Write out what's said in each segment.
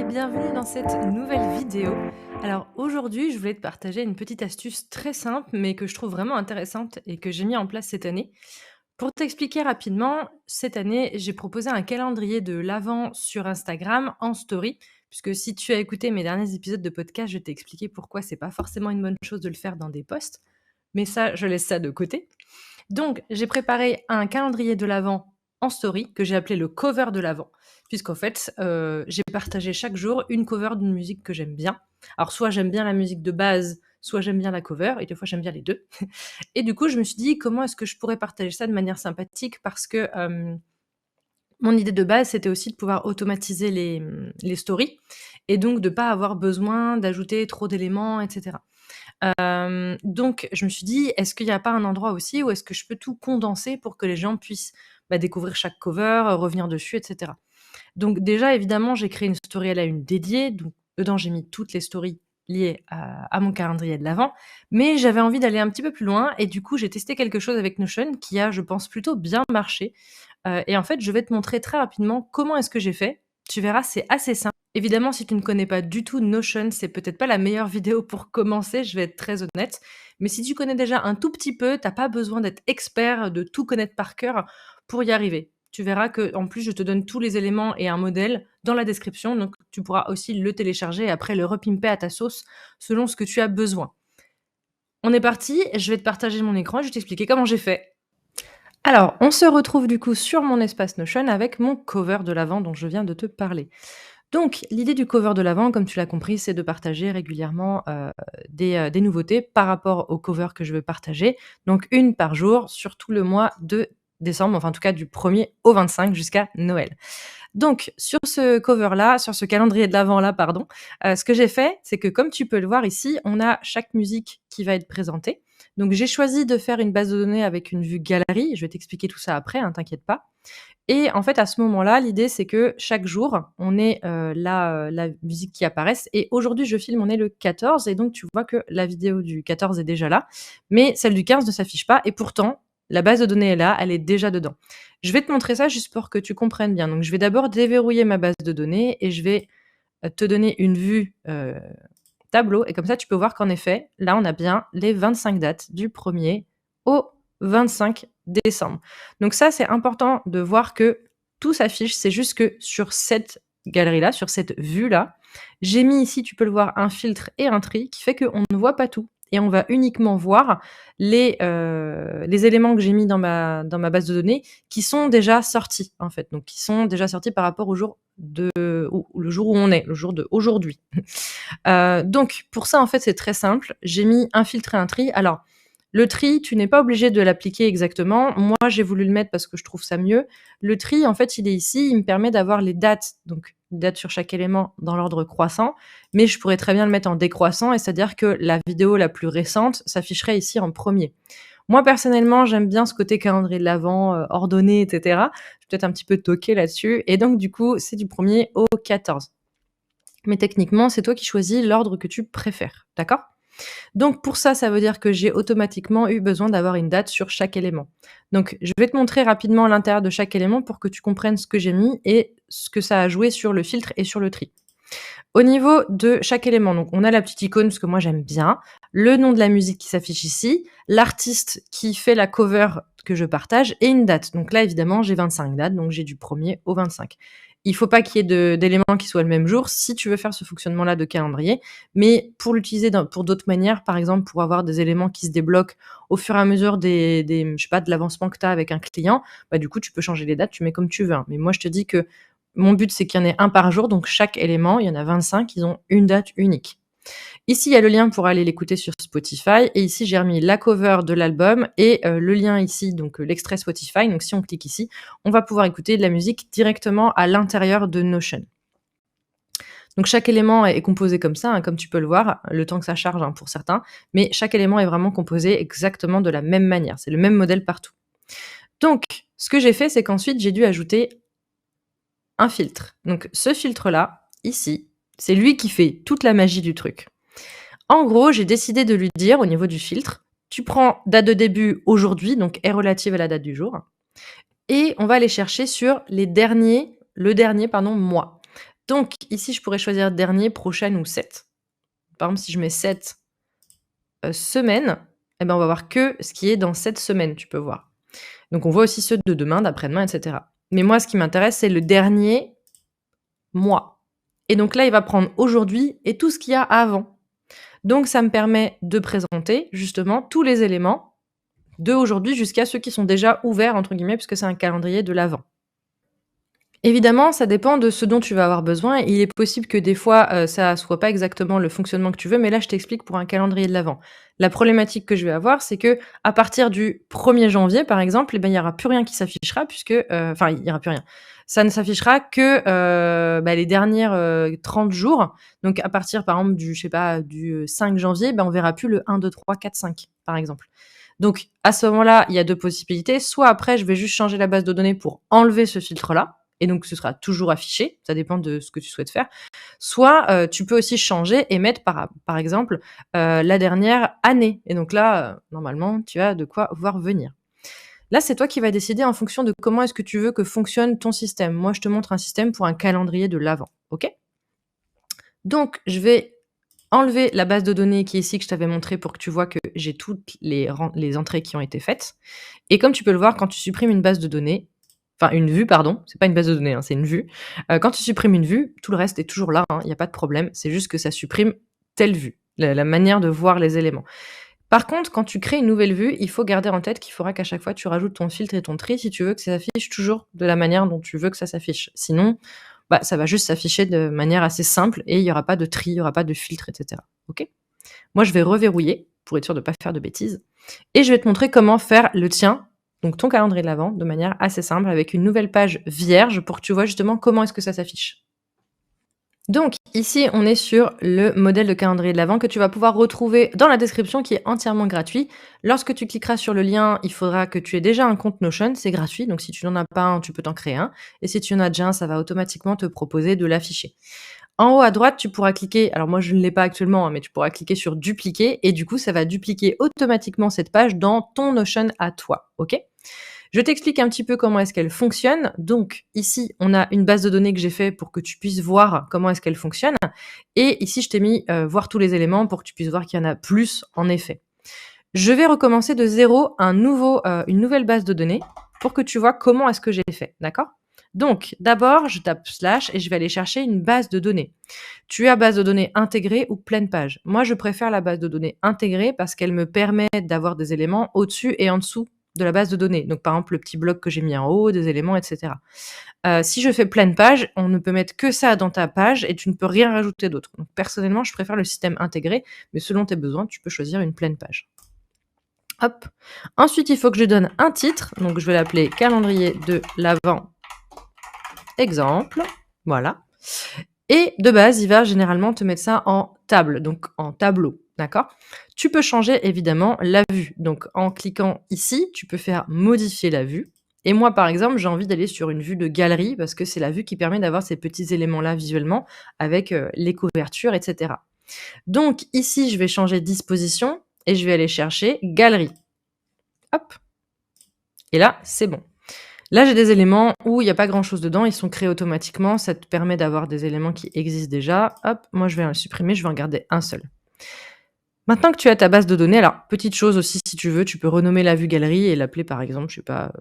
bienvenue dans cette nouvelle vidéo. Alors aujourd'hui, je voulais te partager une petite astuce très simple, mais que je trouve vraiment intéressante et que j'ai mis en place cette année. Pour t'expliquer rapidement, cette année, j'ai proposé un calendrier de l'Avent sur Instagram en story, puisque si tu as écouté mes derniers épisodes de podcast, je t'ai expliqué pourquoi c'est pas forcément une bonne chose de le faire dans des posts, mais ça, je laisse ça de côté. Donc, j'ai préparé un calendrier de l'Avent en story que j'ai appelé le cover de l'Avent, puisqu'en fait, j'ai partagé chaque jour une cover d'une musique que j'aime bien. Alors, soit j'aime bien la musique de base, soit j'aime bien la cover, et des fois j'aime bien les deux. Et du coup, je me suis dit, comment est-ce que je pourrais partager ça de manière sympathique parce que mon idée de base, c'était aussi de pouvoir automatiser les stories et donc de pas avoir besoin d'ajouter trop d'éléments, etc. Donc je me suis dit: «Est-ce qu'il y a pas un endroit aussi où est-ce que je peux tout condenser pour que les gens puissent, découvrir chaque cover, revenir dessus et cetera?» Donc déjà évidemment, j'ai créé une story à la une dédiée, donc dedans j'ai mis toutes les stories liées à mon calendrier de l'Avent, mais j'avais envie d'aller un petit peu plus loin et du coup j'ai testé quelque chose avec Notion qui a, je pense, plutôt bien marché, et en fait, je vais te montrer très rapidement comment est-ce que j'ai fait. Tu verras, c'est assez simple. Évidemment, si tu ne connais pas du tout Notion, c'est peut-être pas la meilleure vidéo pour commencer, je vais être très honnête. Mais si tu connais déjà un tout petit peu, t'as pas besoin d'être expert, de tout connaître par cœur pour y arriver. Tu verras que, en plus, je te donne tous les éléments et un modèle dans la description, donc tu pourras aussi le télécharger et après le repimper à ta sauce selon ce que tu as besoin. On est parti, je vais te partager mon écran et je vais t'expliquer comment j'ai fait. Alors, on se retrouve du coup sur mon espace Notion avec mon cover de l'Avent dont je viens de te parler. Donc, l'idée du cover de l'Avent, comme tu l'as compris, c'est de partager régulièrement, des nouveautés par rapport au cover que je veux partager. Donc une par jour sur tout le mois de décembre, enfin en tout cas du 1er au 25 jusqu'à Noël. Donc sur ce cover-là, sur ce calendrier de l'Avent-là, pardon, ce que j'ai fait, c'est que comme tu peux le voir ici, on a chaque musique qui va être présentée. Donc j'ai choisi de faire une base de données avec une vue galerie. Je vais t'expliquer tout ça après, hein, t'inquiète pas. Et en fait, à ce moment-là, l'idée, c'est que chaque jour, on ait, la musique qui apparaisse et aujourd'hui, je filme, on est le 14 et donc tu vois que la vidéo du 14 est déjà là, mais celle du 15 ne s'affiche pas et pourtant, la base de données est là, elle est déjà dedans. Je vais te montrer ça juste pour que tu comprennes bien. Donc je vais d'abord déverrouiller ma base de données et je vais, te donner une vue, tableau et comme ça, tu peux voir qu'en effet, là, on a bien les 25 dates du 1er au 25 décembre. Donc ça, c'est important de voir que tout s'affiche. C'est juste que sur cette galerie-là, sur cette vue-là, j'ai mis ici, tu peux le voir, un filtre et un tri qui fait qu'on ne voit pas tout et on va uniquement voir les éléments que j'ai mis dans ma base de données qui sont déjà sortis, en fait. Donc qui sont déjà sortis par rapport au jour le jour où on est, le jour d'aujourd'hui. Donc pour ça, en fait, c'est très simple. J'ai mis un filtre et un tri. Alors, le tri, tu n'es pas obligé de l'appliquer exactement. Moi, j'ai voulu le mettre parce que je trouve ça mieux. Le tri, en fait, il est ici. Il me permet d'avoir les dates, donc dates sur chaque élément dans l'ordre croissant. Mais je pourrais très bien le mettre en décroissant, et c'est-à-dire que la vidéo la plus récente s'afficherait ici en premier. Moi, personnellement, j'aime bien ce côté calendrier de l'Avent, ordonné, etc. Je suis peut-être un petit peu toquée là-dessus. Et donc, du coup, c'est du 1er au 14. Mais techniquement, c'est toi qui choisis l'ordre que tu préfères, d'accord? Donc pour ça, ça veut dire que j'ai automatiquement eu besoin d'avoir une date sur chaque élément. Donc je vais te montrer rapidement l'intérieur de chaque élément pour que tu comprennes ce que j'ai mis et ce que ça a joué sur le filtre et sur le tri. Au niveau de chaque élément, donc on a la petite icône, parce que moi j'aime bien, le nom de la musique qui s'affiche ici, l'artiste qui fait la cover que je partage et une date. Donc là évidemment j'ai 25 dates, donc j'ai du 1er au 25. Il faut pas qu'il y ait d'éléments qui soient le même jour si tu veux faire ce fonctionnement-là de calendrier, mais pour l'utiliser pour d'autres manières, par exemple pour avoir des éléments qui se débloquent au fur et à mesure je sais pas, de l'avancement que tu as avec un client, du coup tu peux changer les dates, tu mets comme tu veux, hein. Mais moi je te dis que mon but, c'est qu'il y en ait un par jour, donc chaque élément, il y en a 25, ils ont une date unique. Ici, il y a le lien pour aller l'écouter sur Spotify et ici, j'ai remis la cover de l'album et le lien ici, donc l'extrait Spotify. Donc si on clique ici, on va pouvoir écouter de la musique directement à l'intérieur de Notion. Donc chaque élément est composé comme ça, hein, comme tu peux le voir, le temps que ça charge, hein, pour certains, mais chaque élément est vraiment composé exactement de la même manière. C'est le même modèle partout. Donc, ce que j'ai fait, c'est qu'ensuite, j'ai dû ajouter un filtre. Donc ce filtre-là, ici, c'est lui qui fait toute la magie du truc. En gros, j'ai décidé de lui dire au niveau du filtre, tu prends date de début aujourd'hui, donc est relative à la date du jour, et on va aller chercher sur le dernier mois. Donc ici, je pourrais choisir dernier, prochaine ou 7. Par exemple, si je mets 7 semaines, eh ben, on va voir que ce qui est dans cette semaine, tu peux voir. Donc on voit aussi ceux de demain, d'après-demain, et cetera. Mais moi, ce qui m'intéresse, c'est le dernier mois. Et donc là, il va prendre aujourd'hui et tout ce qu'il y a avant. Donc ça me permet de présenter justement tous les éléments de aujourd'hui jusqu'à ceux qui sont déjà «ouverts» entre guillemets, puisque c'est un calendrier de l'avant. Évidemment, ça dépend de ce dont tu vas avoir besoin. Il est possible que des fois, ça soit pas exactement le fonctionnement que tu veux, mais là, je t'explique pour un calendrier de l'avant. La problématique que je vais avoir, c'est que à partir du 1er janvier, par exemple, eh ben, il y aura plus rien qui s'affichera puisque, enfin, il y aura plus rien. Ça ne s'affichera que, les dernières, 30 jours. Donc à partir, par exemple, du, je sais pas, du, 5 janvier, ben, on verra plus le 1, 2, 3, 4, 5, par exemple. Donc à ce moment-là, il y a 2 possibilités. Soit après, je vais juste changer la base de données pour enlever ce filtre-là et donc ce sera toujours affiché, ça dépend de ce que tu souhaites faire. Soit, tu peux aussi changer et mettre par exemple, la dernière année et donc là, normalement, tu as de quoi voir venir. Là, c'est toi qui vas décider en fonction de comment est-ce que tu veux que fonctionne ton système. Moi, je te montre un système pour un calendrier de l'Avent, OK? Donc je vais enlever la base de données qui est ici, que je t'avais montré pour que tu vois que j'ai toutes les entrées qui ont été faites et comme tu peux le voir, quand tu supprimes une base de données, enfin une vue pardon, c'est pas une base de données, hein, c'est une vue. Quand tu supprimes une vue, tout le reste est toujours là, hein, il y a pas de problème. C'est juste que ça supprime telle vue, la manière de voir les éléments. Par contre, quand tu crées une nouvelle vue, il faut garder en tête qu'il faudra qu'à chaque fois tu rajoutes ton filtre et ton tri si tu veux que ça s'affiche toujours de la manière dont tu veux que ça s'affiche. Sinon, ça va juste s'afficher de manière assez simple et il y aura pas de tri, il y aura pas de filtre et cetera. OK? Moi, je vais reverrouiller pour être sûr de pas faire de bêtises et je vais te montrer comment faire le tien, donc ton calendrier de l'Avent, de manière assez simple avec une nouvelle page vierge pour que tu vois justement comment est-ce que ça s'affiche. Donc ici, on est sur le modèle de calendrier de l'Avent que tu vas pouvoir retrouver dans la description qui est entièrement gratuit. Lorsque tu cliqueras sur le lien, il faudra que tu aies déjà un compte Notion, c'est gratuit, donc si tu n'en as pas un, tu peux t'en créer un. Et si tu en as déjà un, ça va automatiquement te proposer de l'afficher. En haut à droite, tu pourras cliquer, alors moi je ne l'ai pas actuellement, hein, mais tu pourras cliquer sur dupliquer et du coup ça va dupliquer automatiquement cette page dans ton Notion à toi, ok? Je t'explique un petit peu comment est-ce qu'elle fonctionne. Donc ici, on a une base de données que j'ai fait pour que tu puisses voir comment est-ce qu'elle fonctionne. Et ici, je t'ai mis voir tous les éléments pour que tu puisses voir qu'il y en a plus en effet. Je vais recommencer de zéro une nouvelle base de données pour que tu vois comment est-ce que j'ai fait, d'accord? Donc, d'abord, je tape slash et je vais aller chercher une base de données. Tu as base de données intégrée ou pleine page. Moi, je préfère la base de données intégrée parce qu'elle me permet d'avoir des éléments au-dessus et en dessous de la base de données. Donc, par exemple, le petit bloc que j'ai mis en haut, des éléments, etc. Si je fais pleine page, on ne peut mettre que ça dans ta page et tu ne peux rien rajouter d'autre. Donc, personnellement, je préfère le système intégré, mais selon tes besoins, tu peux choisir une pleine page. Hop. Ensuite, il faut que je donne un titre. Donc, je vais l'appeler calendrier de l'Avent exemple. Voilà. Et de base, il va généralement te mettre ça en table, donc en tableau. D'accord? Tu peux changer évidemment la vue. Donc, en cliquant ici, tu peux faire modifier la vue. Et moi, par exemple, j'ai envie d'aller sur une vue de galerie parce que c'est la vue qui permet d'avoir ces petits éléments-là visuellement avec les couvertures, etc. Donc, ici, je vais changer disposition et je vais aller chercher galerie. Hop. Et là, c'est bon. Là, j'ai des éléments où il n'y a pas grand-chose dedans, ils sont créés automatiquement, ça te permet d'avoir des éléments qui existent déjà. Hop, moi je vais le supprimer, je vais en garder un seul. Maintenant que tu as ta base de données, alors petite chose aussi si tu veux, tu peux renommer la vue galerie et l'appeler par exemple, je sais pas,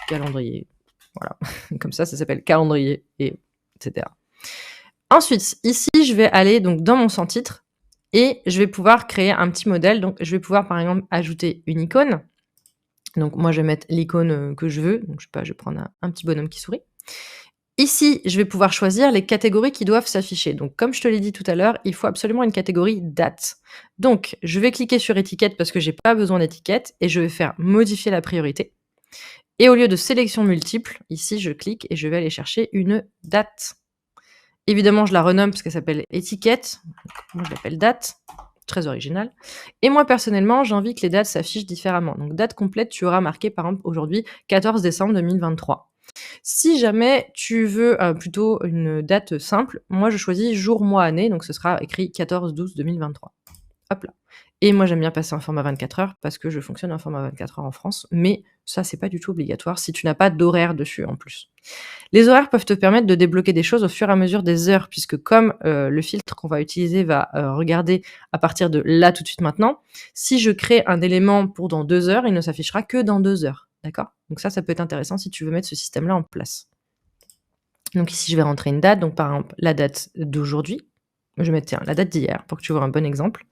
calendrier. Voilà, comme ça s'appelle calendrier, et etc. Ensuite, ici, je vais aller donc dans mon sans-titre et je vais pouvoir créer un petit modèle. Donc, je vais pouvoir par exemple ajouter une icône. Donc moi, je vais mettre l'icône que je veux. Donc je sais pas, je vais prendre un petit bonhomme qui sourit. Ici, je vais pouvoir choisir les catégories qui doivent s'afficher. Donc comme je te l'ai dit tout à l'heure, il faut absolument une catégorie date. Donc je vais cliquer sur étiquette parce que j'ai pas besoin d'étiquette et je vais faire modifier la priorité. Et au lieu de sélection multiple, ici je clique et je vais aller chercher une date. Évidemment, je la renomme parce qu'elle s'appelle étiquette. Moi, je l'appelle date. Très original. Et moi, personnellement, j'ai envie que les dates s'affichent différemment. Donc, date complète, tu auras marqué, par exemple, aujourd'hui, 14 décembre 2023. Si jamais tu veux plutôt une date simple, moi, je choisis jour, mois, année. Donc, ce sera écrit 14-12-2023. Hop là. Et moi, j'aime bien passer en format 24 heures parce que je fonctionne en format 24 heures en France. Mais Ça, c'est pas du tout obligatoire si tu n'as pas d'horaire dessus en plus. Les horaires peuvent te permettre de débloquer des choses au fur et à mesure des heures, puisque comme le filtre qu'on va utiliser va regarder à partir de là tout de suite maintenant, si je crée un élément pour dans 2 heures, il ne s'affichera que dans 2 heures. D'accord? Donc ça peut être intéressant si tu veux mettre ce système-là en place. Donc ici, je vais rentrer une date, donc par exemple la date d'aujourd'hui. Je vais mettre tiens, la date d'hier pour que tu vois un bon exemple.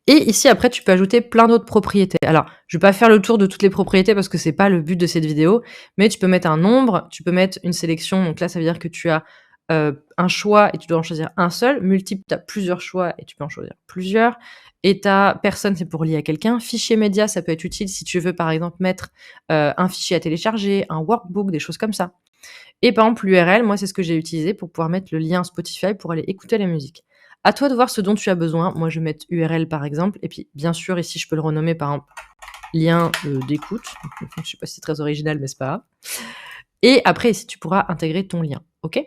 Et ici, après, tu peux ajouter plein d'autres propriétés. Alors, je vais pas faire le tour de toutes les propriétés parce que c'est pas le but de cette vidéo, mais tu peux mettre un nombre, tu peux mettre une sélection. Donc là, ça veut dire que tu as un choix et tu dois en choisir un seul. Multiple, tu as plusieurs choix et tu peux en choisir plusieurs. État, personne, c'est pour lier à quelqu'un. Fichier média, ça peut être utile si tu veux, par exemple, mettre un fichier à télécharger, un workbook, des choses comme ça. Et par exemple, l'URL, moi, c'est ce que j'ai utilisé pour pouvoir mettre le lien Spotify pour aller écouter la musique. À toi de voir ce dont tu as besoin. Moi, je vais mettre URL par exemple. Et puis, bien sûr, ici, je peux le renommer par exemple lien d'écoute. Je ne sais pas si c'est très original, mais c'est pas grave. Et après, ici, tu pourras intégrer ton lien. OK?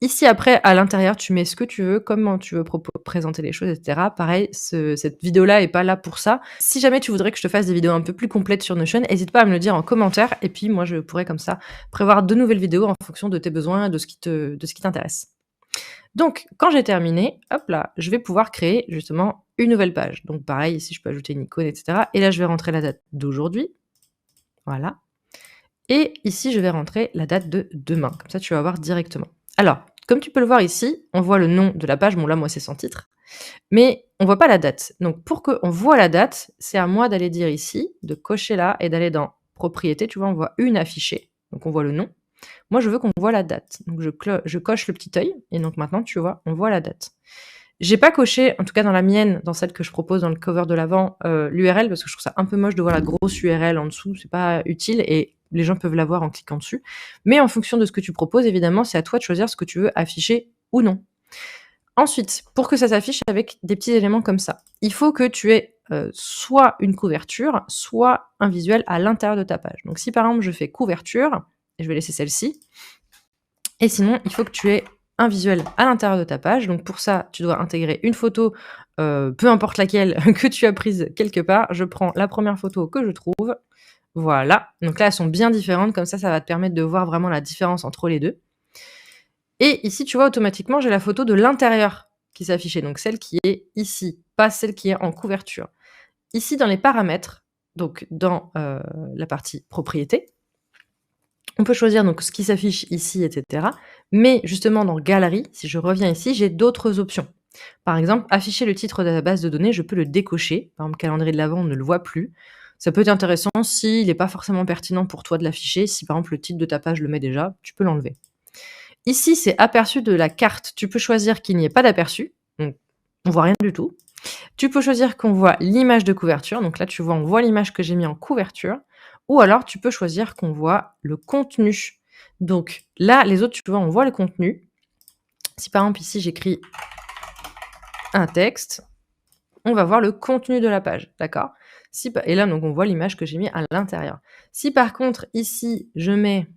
Ici, après, à l'intérieur, tu mets ce que tu veux, comment tu veux présenter les choses, etc. Pareil, cette vidéo-là est pas là pour ça. Si jamais tu voudrais que je te fasse des vidéos un peu plus complètes sur Notion, n'hésite pas à me le dire en commentaire. Et puis, moi, je pourrais comme ça prévoir de nouvelles vidéos en fonction de tes besoins et de ce qui t'intéresse. Donc, quand j'ai terminé, hop là, je vais pouvoir créer justement une nouvelle page. Donc pareil, ici, je peux ajouter une icône, etc. Et là, je vais rentrer la date d'aujourd'hui. Voilà. Et ici, je vais rentrer la date de demain. Comme ça, tu vas voir directement. Alors, comme tu peux le voir ici, on voit le nom de la page. Bon, là, moi, c'est sans titre. Mais on voit pas la date. Donc, pour qu'on voit la date, c'est à moi d'aller dire ici, de cocher là et d'aller dans Propriétés. Tu vois, on voit une affichée. Donc, on voit le nom. Moi, je veux qu'on voit la date. Donc, je coche le petit œil. Et donc, maintenant, tu vois, on voit la date. J'ai pas coché, en tout cas dans la mienne, dans celle que je propose dans le cover de l'avant, l'URL, parce que je trouve ça un peu moche de voir la grosse URL en dessous. C'est pas utile et les gens peuvent la voir en cliquant dessus. Mais en fonction de ce que tu proposes, évidemment, c'est à toi de choisir ce que tu veux afficher ou non. Ensuite, pour que ça s'affiche avec des petits éléments comme ça, il faut que tu aies soit une couverture, soit un visuel à l'intérieur de ta page. Donc si par exemple je fais couverture, et je vais laisser celle-ci, et sinon il faut que tu aies un visuel à l'intérieur de ta page. Donc pour ça, tu dois intégrer une photo, peu importe laquelle, que tu as prise quelque part. Je prends la première photo que je trouve. Voilà. Donc là, elles sont bien différentes. Comme ça va te permettre de voir vraiment la différence entre les deux. Et ici, tu vois, automatiquement, j'ai la photo de l'intérieur qui s'est affichée. Donc celle qui est ici, pas celle qui est en couverture. Ici, dans les paramètres, donc dans la partie propriété, on peut choisir donc ce qui s'affiche ici, etc. Mais justement, dans Galerie, si je reviens ici, j'ai d'autres options. Par exemple, afficher le titre de la base de données, je peux le décocher. Par exemple, calendrier de l'Avent, on ne le voit plus. Ça peut être intéressant s'il n'est pas forcément pertinent pour toi de l'afficher. Si par exemple le titre de ta page le met déjà, tu peux l'enlever. Ici, c'est aperçu de la carte. Tu peux choisir qu'il n'y ait pas d'aperçu. Donc, on voit rien du tout. Tu peux choisir qu'on voit l'image de couverture. Donc là, tu vois, on voit l'image que j'ai mis en couverture. Ou alors, tu peux choisir qu'on voit le contenu. Donc là, les autres, tu vois, on voit le contenu. Si par exemple, ici, j'écris un texte, on va voir le contenu de la page, d'accord? Et là, donc, on voit l'image que j'ai mis à l'intérieur. Si par contre, ici, je mets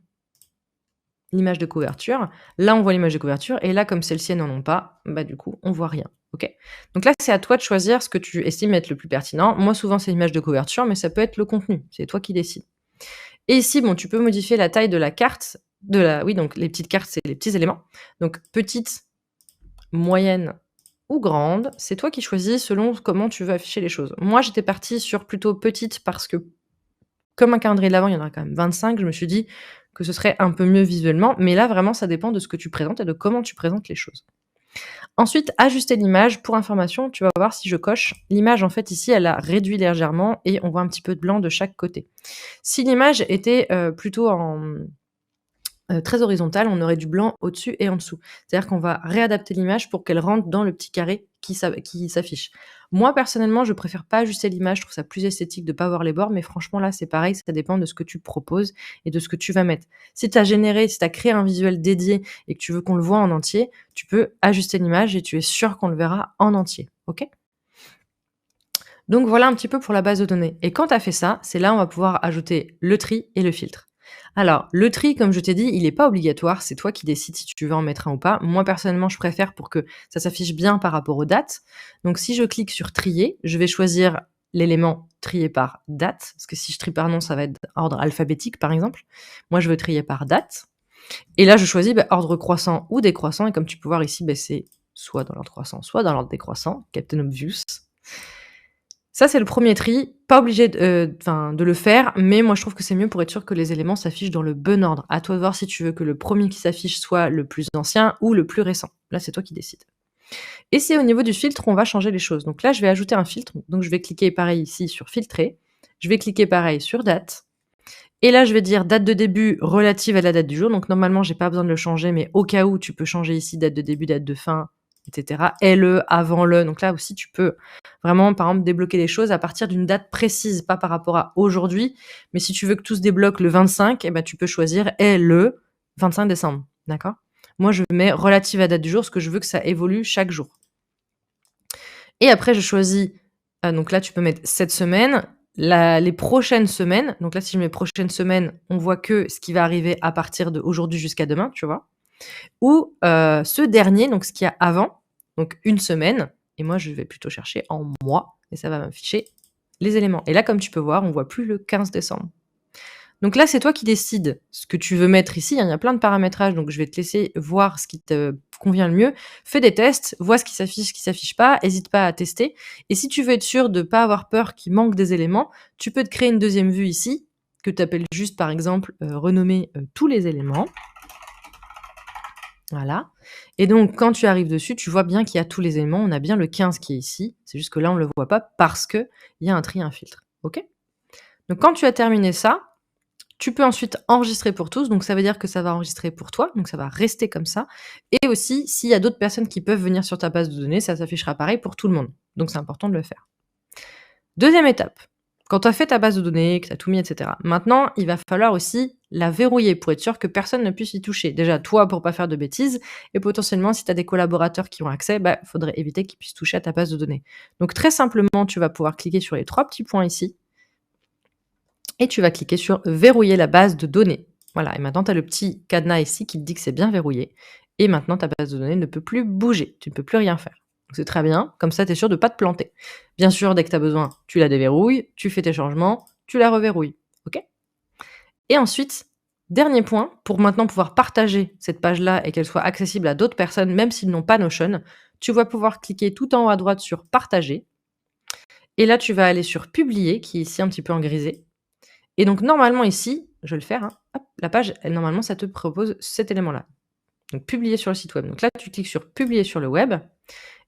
l'image de couverture, là, on voit l'image de couverture. Et là, comme celles-ci n'en ont pas, bah du coup, on voit rien. Ok. Donc là, c'est à toi de choisir ce que tu estimes être le plus pertinent. Moi, souvent, c'est l'image de couverture, mais ça peut être le contenu. C'est toi qui décides. Et ici, bon, tu peux modifier la taille de la carte. Oui, donc les petites cartes, c'est les petits éléments. Donc petite, moyenne ou grande, c'est toi qui choisis selon comment tu veux afficher les choses. Moi, j'étais partie sur plutôt petite parce que, comme un calendrier de l'Avent, il y en a quand même 25, je me suis dit que ce serait un peu mieux visuellement. Mais là, vraiment, ça dépend de ce que tu présentes et de comment tu présentes les choses. Ensuite, ajuster l'image. Pour information, tu vas voir si je coche. L'image, en fait, ici, elle a réduit légèrement et on voit un petit peu de blanc de chaque côté. Si l'image était plutôt très horizontale, on aurait du blanc au-dessus et en dessous. C'est-à-dire qu'on va réadapter l'image pour qu'elle rentre dans le petit carré qui s'affiche. Moi, personnellement, je préfère pas ajuster l'image. Je trouve ça plus esthétique de pas voir les bords. Mais franchement, là, c'est pareil. Ça dépend de ce que tu proposes et de ce que tu vas mettre. Si tu as créé un visuel dédié et que tu veux qu'on le voit en entier, tu peux ajuster l'image et tu es sûr qu'on le verra en entier. OK ? Donc, voilà un petit peu pour la base de données. Et quand tu as fait ça, c'est là où on va pouvoir ajouter le tri et le filtre. Alors, le tri, comme je t'ai dit, il n'est pas obligatoire. C'est toi qui décides si tu veux en mettre un ou pas. Moi, personnellement, je préfère pour que ça s'affiche bien par rapport aux dates. Donc, si je clique sur trier, je vais choisir l'élément trié par date, parce que si je trie par nom, ça va être ordre alphabétique, par exemple. Moi, je veux trier par date. Et là, je choisis ordre croissant ou décroissant. Et comme tu peux voir ici, c'est soit dans l'ordre croissant, soit dans l'ordre décroissant. Captain Obvious. Ça, c'est le premier tri. Pas obligé de le faire, mais moi, je trouve que c'est mieux pour être sûr que les éléments s'affichent dans le bon ordre. À toi de voir si tu veux que le premier qui s'affiche soit le plus ancien ou le plus récent. Là, c'est toi qui décides. Et c'est au niveau du filtre, on va changer les choses. Donc là, je vais ajouter un filtre. Donc, je vais cliquer pareil ici sur filtrer. Je vais cliquer pareil sur date. Et là, je vais dire date de début relative à la date du jour. Donc, normalement, j'ai pas besoin de le changer, mais au cas où, tu peux changer ici date de début, date de fin, etc. Et le, avant le. Donc là aussi, tu peux vraiment, par exemple, débloquer les choses à partir d'une date précise, pas par rapport à aujourd'hui. Mais si tu veux que tout se débloque le 25, tu peux choisir et le 25 décembre. D'accord? Moi, je mets relative à la date du jour, parce que je veux que ça évolue chaque jour. Et après, je choisis, donc là, tu peux mettre cette semaine, les prochaines semaines. Donc là, si je mets prochaines semaines, on voit que ce qui va arriver à partir d'aujourd'hui jusqu'à demain, tu vois. Ou ce dernier, donc ce qu'il y a avant, donc une semaine. Et moi, je vais plutôt chercher en mois, et ça va m'afficher les éléments. Et là, comme tu peux voir, on voit plus le 15 décembre. Donc là, c'est toi qui décides ce que tu veux mettre ici. Il y a plein de paramétrages, donc je vais te laisser voir ce qui te convient le mieux. Fais des tests, vois ce qui s'affiche, ce qui s'affiche pas. N'hésite pas à tester. Et si tu veux être sûr de ne pas avoir peur qu'il manque des éléments, tu peux te créer une deuxième vue ici, que tu appelles juste, par exemple, renommer tous les éléments. Voilà. Et donc, quand tu arrives dessus, tu vois bien qu'il y a tous les éléments. On a bien le 15 qui est ici. C'est juste que là, on ne le voit pas parce qu'il y a un tri, un filtre. OK? Donc, quand tu as terminé ça, tu peux ensuite enregistrer pour tous, donc ça veut dire que ça va enregistrer pour toi, donc ça va rester comme ça. Et aussi, s'il y a d'autres personnes qui peuvent venir sur ta base de données, ça s'affichera pareil pour tout le monde. Donc c'est important de le faire. Deuxième étape, quand tu as fait ta base de données, que tu as tout mis, etc. Maintenant, il va falloir aussi la verrouiller pour être sûr que personne ne puisse y toucher. Déjà, toi, pour pas faire de bêtises, et potentiellement, si tu as des collaborateurs qui ont accès, faudrait éviter qu'ils puissent toucher à ta base de données. Donc très simplement, tu vas pouvoir cliquer sur les 3 petits points ici, et tu vas cliquer sur verrouiller la base de données. Voilà, et maintenant tu as le petit cadenas ici qui te dit que c'est bien verrouillé. Et maintenant ta base de données ne peut plus bouger, tu ne peux plus rien faire. Donc c'est très bien, comme ça tu es sûr de ne pas te planter. Bien sûr, dès que tu as besoin, tu la déverrouilles, tu fais tes changements, tu la reverrouilles. OK? Et ensuite, dernier point, pour maintenant pouvoir partager cette page-là et qu'elle soit accessible à d'autres personnes, même s'ils n'ont pas Notion, tu vas pouvoir cliquer tout en haut à droite sur partager. Et là, tu vas aller sur publier, qui est ici un petit peu en grisé. Et donc, normalement, ici, je vais le faire, hop, la page, normalement, ça te propose cet élément-là. Donc, publier sur le site web. Donc là, tu cliques sur publier sur le web.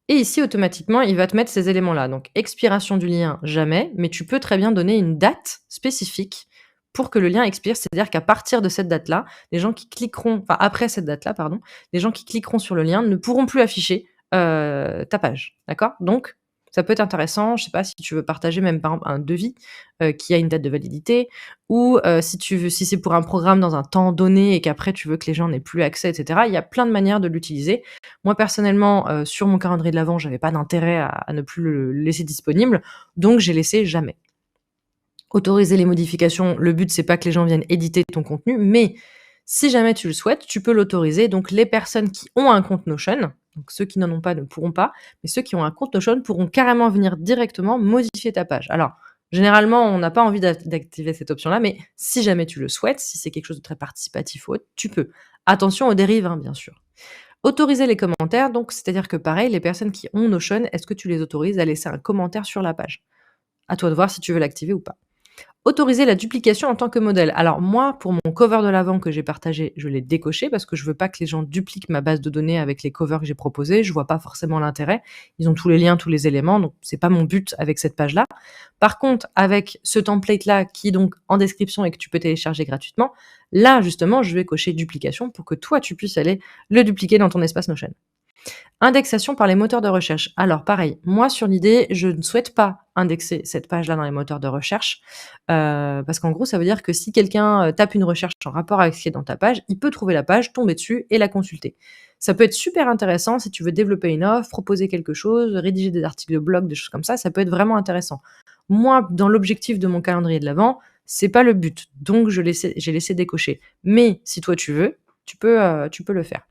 Et ici, automatiquement, il va te mettre ces éléments-là. Donc, expiration du lien, jamais. Mais tu peux très bien donner une date spécifique pour que le lien expire. C'est-à-dire qu'à partir de cette date-là, les gens qui cliqueront, enfin, après cette date-là, pardon, les gens qui cliqueront sur le lien ne pourront plus afficher ta page. D'accord? Donc, ça peut être intéressant, je sais pas si tu veux partager même par exemple un devis qui a une date de validité, ou si c'est pour un programme dans un temps donné et qu'après tu veux que les gens n'aient plus accès, etc. Il y a plein de manières de l'utiliser. Moi personnellement, sur mon calendrier de l'Avent, j'avais pas d'intérêt à ne plus le laisser disponible, donc j'ai laissé jamais. Autoriser les modifications, le but c'est pas que les gens viennent éditer ton contenu, mais si jamais tu le souhaites, tu peux l'autoriser. Donc les personnes qui ont un compte Notion, donc ceux qui n'en ont pas ne pourront pas, mais ceux qui ont un compte Notion pourront carrément venir directement modifier ta page. Alors, généralement, on n'a pas envie d'activer cette option-là, mais si jamais tu le souhaites, si c'est quelque chose de très participatif ou autre, tu peux. Attention aux dérives, bien sûr. Autoriser les commentaires, donc c'est-à-dire que pareil, les personnes qui ont Notion, est-ce que tu les autorises à laisser un commentaire sur la page? À toi de voir si tu veux l'activer ou pas. Autoriser la duplication en tant que modèle. Alors moi, pour mon cover de l'Avent que j'ai partagé, je l'ai décoché parce que je veux pas que les gens dupliquent ma base de données avec les covers que j'ai proposés. Je vois pas forcément l'intérêt. Ils ont tous les liens, tous les éléments, donc c'est pas mon but avec cette page-là. Par contre, avec ce template-là qui est donc en description et que tu peux télécharger gratuitement, là justement, je vais cocher duplication pour que toi tu puisses aller le dupliquer dans ton espace Notion. Indexation par les moteurs de recherche. Alors pareil, moi sur l'idée, je ne souhaite pas indexer cette page-là dans les moteurs de recherche, parce qu'en gros, ça veut dire que si quelqu'un tape une recherche en rapport avec ce qui est dans ta page, il peut trouver la page, tomber dessus et la consulter. Ça peut être super intéressant si tu veux développer une offre, proposer quelque chose, rédiger des articles de blog, des choses comme ça peut être vraiment intéressant. Moi, dans l'objectif de mon calendrier de l'Avent, c'est pas le but, donc j'ai laissé décocher. Mais si toi tu veux, tu peux le faire.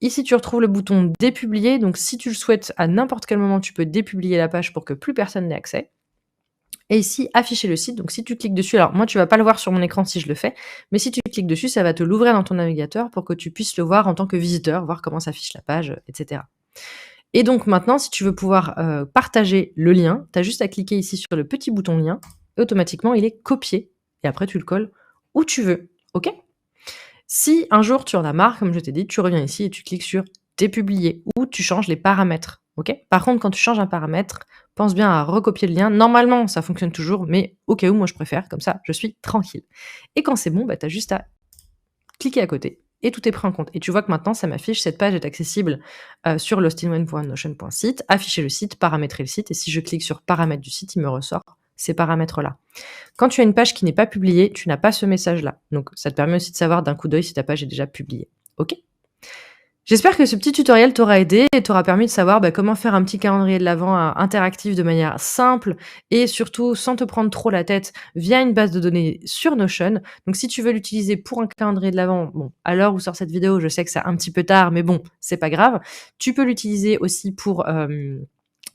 Ici, tu retrouves le bouton dépublier. Donc, si tu le souhaites, à n'importe quel moment, tu peux dépublier la page pour que plus personne n'ait accès. et ici, afficher le site. Donc si tu cliques dessus, alors moi tu vas pas le voir sur mon écran si je le fais, mais si tu cliques dessus, ça va te l'ouvrir dans ton navigateur pour que tu puisses le voir en tant que visiteur, voir comment s'affiche la page, et cetera. Et donc maintenant, si tu veux pouvoir, partager le lien, tu as juste à cliquer ici sur le petit bouton lien et automatiquement il est copié et après tu le colles où tu veux, OK? Si un jour tu en as marre, comme je t'ai dit, tu reviens ici et tu cliques sur dépublier ou tu changes les paramètres, OK? Par contre, quand tu changes un paramètre, pense bien à recopier le lien. Normalement, ça fonctionne toujours, mais au cas où, moi je préfère, comme ça je suis tranquille. Et quand c'est bon, bah, tu as juste à cliquer à côté et tout est pris en compte. Et tu vois que maintenant, ça m'affiche, cette page est accessible sur lostinone.notion.site, afficher le site, paramétrer le site. Et si je clique sur paramètres du site, il me ressort ces paramètres-là. Quand tu as une page qui n'est pas publiée, tu n'as pas ce message-là. Donc, ça te permet aussi de savoir d'un coup d'œil si ta page est déjà publiée. OK? J'espère que ce petit tutoriel t'aura aidé et t'aura permis de savoir comment faire un petit calendrier de l'Avent interactif de manière simple et surtout sans te prendre trop la tête via une base de données sur Notion. Donc si tu veux l'utiliser pour un calendrier de l'Avent, bon, à l'heure où sort cette vidéo, je sais que c'est un petit peu tard, mais bon, c'est pas grave. Tu peux l'utiliser aussi pour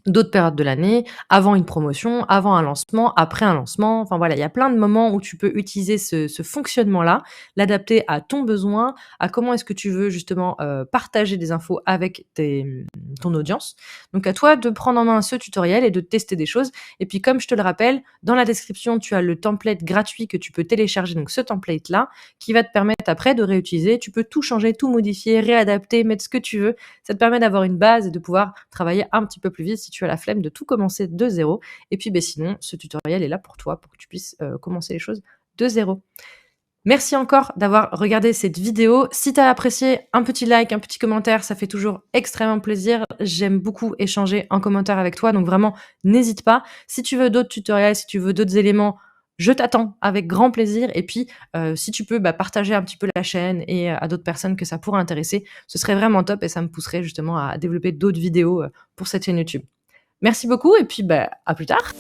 d'autres périodes de l'année, avant une promotion, avant un lancement, après un lancement. Enfin voilà, il y a plein de moments où tu peux utiliser ce fonctionnement-là, l'adapter à ton besoin, à comment est-ce que tu veux justement partager des infos avec ton audience. Donc à toi de prendre en main ce tutoriel et de tester des choses. Et puis comme je te le rappelle, dans la description, tu as le template gratuit que tu peux télécharger, donc ce template-là, qui va te permettre après de réutiliser. Tu peux tout changer, tout modifier, réadapter, mettre ce que tu veux. Ça te permet d'avoir une base et de pouvoir travailler un petit peu plus vite si tu as la flemme de tout commencer de zéro. Et puis sinon, ce tutoriel est là pour toi, pour que tu puisses commencer les choses de zéro. Merci encore d'avoir regardé cette vidéo. Si tu as apprécié, un petit like, un petit commentaire, ça fait toujours extrêmement plaisir. J'aime beaucoup échanger en commentaire avec toi, donc vraiment, n'hésite pas. Si tu veux d'autres tutoriels, si tu veux d'autres éléments, je t'attends avec grand plaisir. Et puis, si tu peux partager un petit peu la chaîne et à d'autres personnes que ça pourrait intéresser, ce serait vraiment top et ça me pousserait justement à développer d'autres vidéos pour cette chaîne YouTube. Merci beaucoup et puis à plus tard.